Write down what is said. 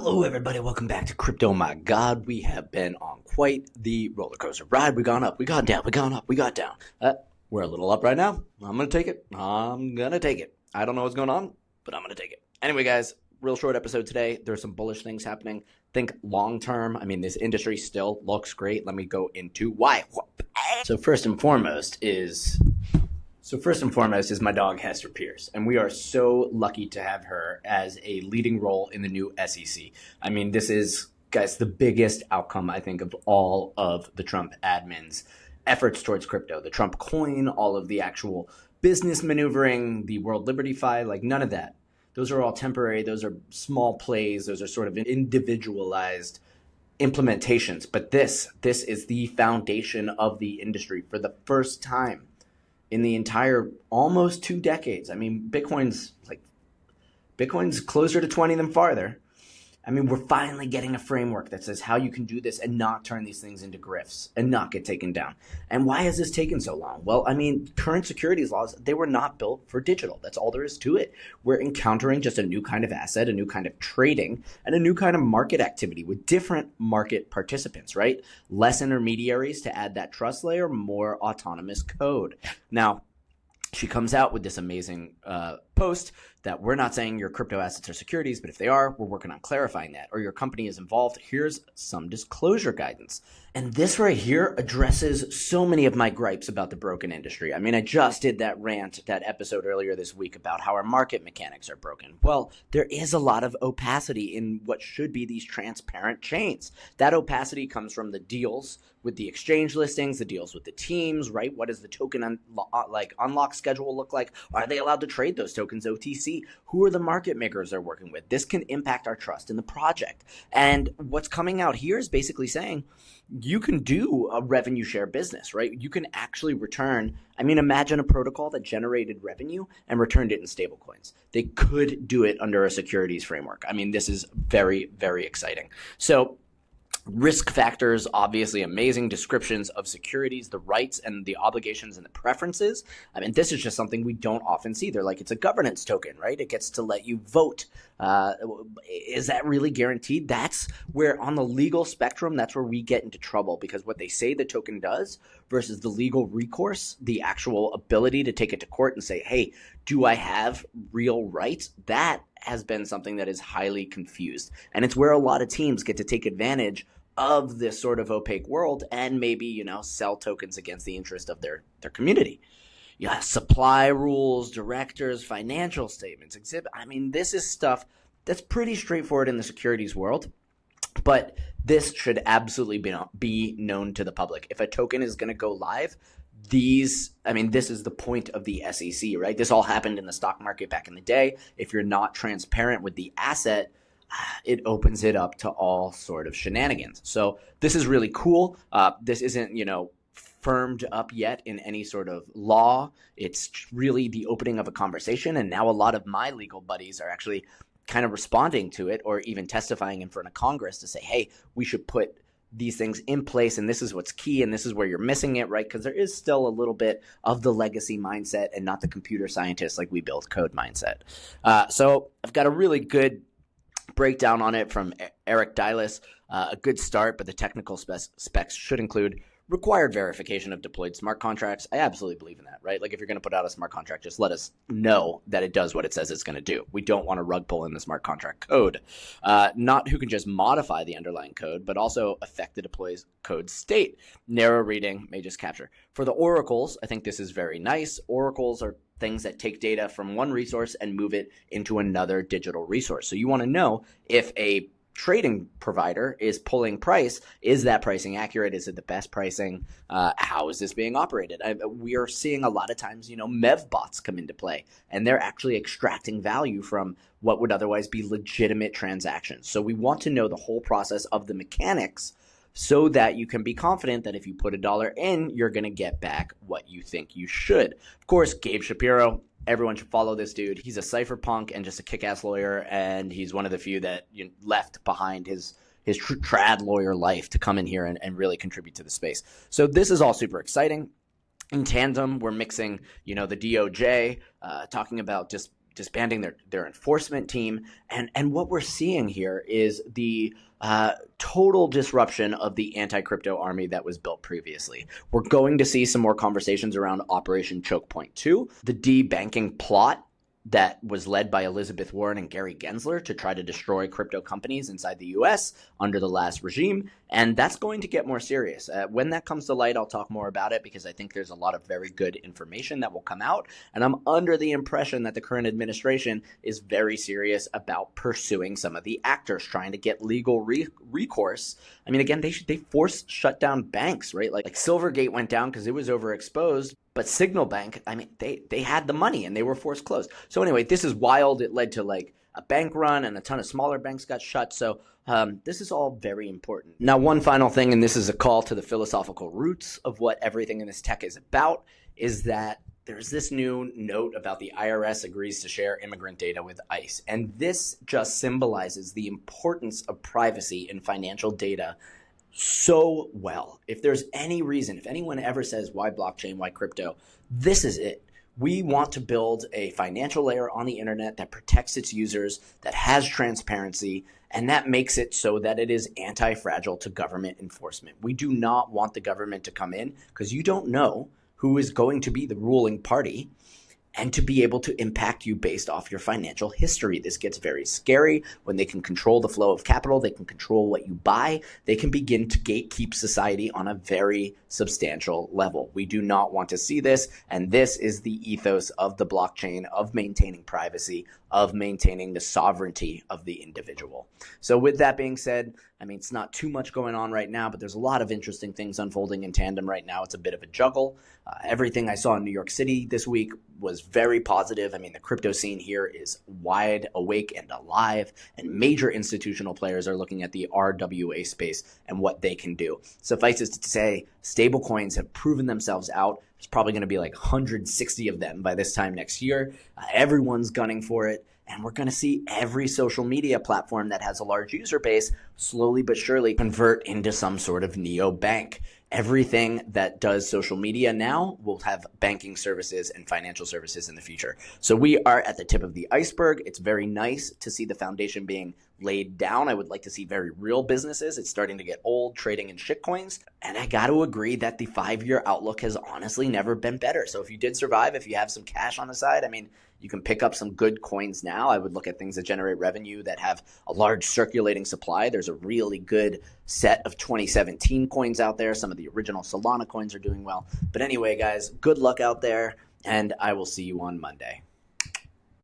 Hello, everybody. Welcome back to Crypto. My God, we have been on quite the roller coaster ride. We gone up, we got down, we gone up, we got down. We're a little up right now. I'm going to take it. I don't know what's going on, but I'm going to take it. Anyway, guys, real short episode today. There's some bullish things happening. Think long term. I mean, this industry still looks great. Let me go into why. So first and foremost is my dog, Hester Peirce, and we are so lucky to have her as a leading role in the new SEC. I mean, this is, guys, the biggest outcome, I think, of all of the Trump admin's efforts towards crypto. The Trump coin, all of the actual business maneuvering, the World Liberty Fi, like none of that. Those are all temporary. Those are small plays. Those are sort of individualized implementations. But this is the foundation of the industry for the first time in the entire almost 2 decades. I mean, Bitcoin's closer to 20 than farther. I mean, we're finally getting a framework that says how you can do this and not turn these things into grifts and not get taken down. And why has this taken so long? Well, I mean, current securities laws, they were not built for digital. That's all there is to it. We're encountering just a new kind of asset, a new kind of trading, and a new kind of market activity with different market participants, right? Less intermediaries to add that trust layer, more autonomous code. Now, she comes out with this amazing post that we're not saying your crypto assets are securities, but if they are, we're working on clarifying that, or your company is involved. Here's some disclosure guidance. And this right here addresses so many of my gripes about the broken industry. I mean, I just did that rant, that episode earlier this week about how our market mechanics are broken. Well, there is a lot of opacity in what should be these transparent chains. That opacity comes from the deals with the exchange listings, the deals with the teams, right? What does the token unlock schedule look like? Are they allowed to trade those tokens OTC? Who are the market makers they're working with? This can impact our trust in the project. And what's coming out here is basically saying you can do a revenue share business, right? You can actually return. I mean, imagine a protocol that generated revenue and returned it in stablecoins. They could do it under a securities framework. I mean, this is very, very exciting. So risk factors, obviously amazing descriptions of securities, the rights and the obligations and the preferences. I mean, this is just something we don't often see. They're like, it's a governance token, right? It gets to let you vote. Is that really guaranteed? That's where on the legal spectrum, that's where we get into trouble, because what they say the token does versus the legal recourse, the actual ability to take it to court and say, hey, do I have real rights? That has been something that is highly confused. And it's where a lot of teams get to take advantage of this sort of opaque world and maybe, sell tokens against the interest of their community. Yeah, supply rules, directors, financial statements, exhibit. I mean, this is stuff that's pretty straightforward in the securities world, but this should absolutely be known to the public. If a token is going to go live, this is the point of the SEC, right? This all happened in the stock market back in the day. If you're not transparent with the asset, it opens it up to all sort of shenanigans. So this is really cool. This isn't, firmed up yet in any sort of law. It's really the opening of a conversation. And now a lot of my legal buddies are actually kind of responding to it, or even testifying in front of Congress to say, hey, we should put these things in place, and this is what's key, and this is where you're missing it, right? Because there is still a little bit of the legacy mindset and not the computer scientist like we build code mindset. So I've got a really good breakdown on it from Erich X. A good start, but the technical specs should include required verification of deployed smart contracts. I absolutely believe in that, right? Like if you're going to put out a smart contract, just let us know that it does what it says it's going to do. We don't want to rug pull in the smart contract code. Not who can just modify the underlying code, but also affect the deployed code state. Narrow reading may just capture. For the oracles, I think this is very nice. Oracles are things that take data from one resource and move it into another digital resource. So you want to know if a trading provider is pulling price. Is that pricing accurate? Is it the best pricing? How is this being operated? We are seeing a lot of times, MEV bots come into play, and they're actually extracting value from what would otherwise be legitimate transactions. So we want to know the whole process of the mechanics so that you can be confident that if you put $1 in, you're going to get back what you think you should. Of course, Gabe Shapiro, everyone should follow this dude. He's a cypherpunk and just a kick-ass lawyer, and he's one of the few that left behind his trad lawyer life to come in here and really contribute to the space. So this is all super exciting. In tandem, we're mixing, the DOJ, talking about just disbanding their enforcement team. And what we're seeing here is the total disruption of the anti-crypto army that was built previously. We're going to see some more conversations around Operation Choke Point 2, the debanking plot that was led by Elizabeth Warren and Gary Gensler to try to destroy crypto companies inside the US under the last regime. And that's going to get more serious. When that comes to light, I'll talk more about it because I think there's a lot of very good information that will come out. And I'm under the impression that the current administration is very serious about pursuing some of the actors, trying to get legal recourse. I mean, again, they forced shut down banks, right? Like Silvergate went down because it was overexposed. But Signal Bank, I mean, they had the money and they were forced closed. So anyway, this is wild. It led to like a bank run and a ton of smaller banks got shut. So this is all very important. Now, one final thing, and this is a call to the philosophical roots of what everything in this tech is about, is that there's this new note about the IRS agrees to share immigrant data with ICE. And this just symbolizes the importance of privacy in financial data so well. If there's any reason, if anyone ever says why blockchain, why crypto, this is it. We want to build a financial layer on the internet that protects its users, that has transparency, and that makes it so that it is anti-fragile to government enforcement. We do not want the government to come in because you don't know who is going to be the ruling party and to be able to impact you based off your financial history. This gets very scary when they can control the flow of capital, they can control what you buy, they can begin to gatekeep society on a very substantial level. We do not want to see this, and this is the ethos of the blockchain, of maintaining privacy, of maintaining the sovereignty of the individual. So with that being said, I mean, it's not too much going on right now, but there's a lot of interesting things unfolding in tandem right now. It's a bit of a juggle. Everything I saw in New York City this week was very positive. I mean, the crypto scene here is wide awake and alive, and major institutional players are looking at the RWA space and what they can do. Suffice it to say, stablecoins have proven themselves out. There's probably going to be like 160 of them by this time next year. Everyone's gunning for it. And we're going to see every social media platform that has a large user base slowly but surely convert into some sort of neobank. Everything that does social media now will have banking services and financial services in the future. So we are at the tip of the iceberg. It's very nice to see the foundation being laid down. I would like to see very real businesses. It's starting to get old, trading in shitcoins. And I got to agree that the 5-year outlook has honestly never been better. So if you did survive, if you have some cash on the side, I mean, you can pick up some good coins now. I would look at things that generate revenue that have a large circulating supply. There's a really good set of 2017 coins out there. Some of the original Solana coins are doing well. But anyway, guys, good luck out there, and I will see you on Monday.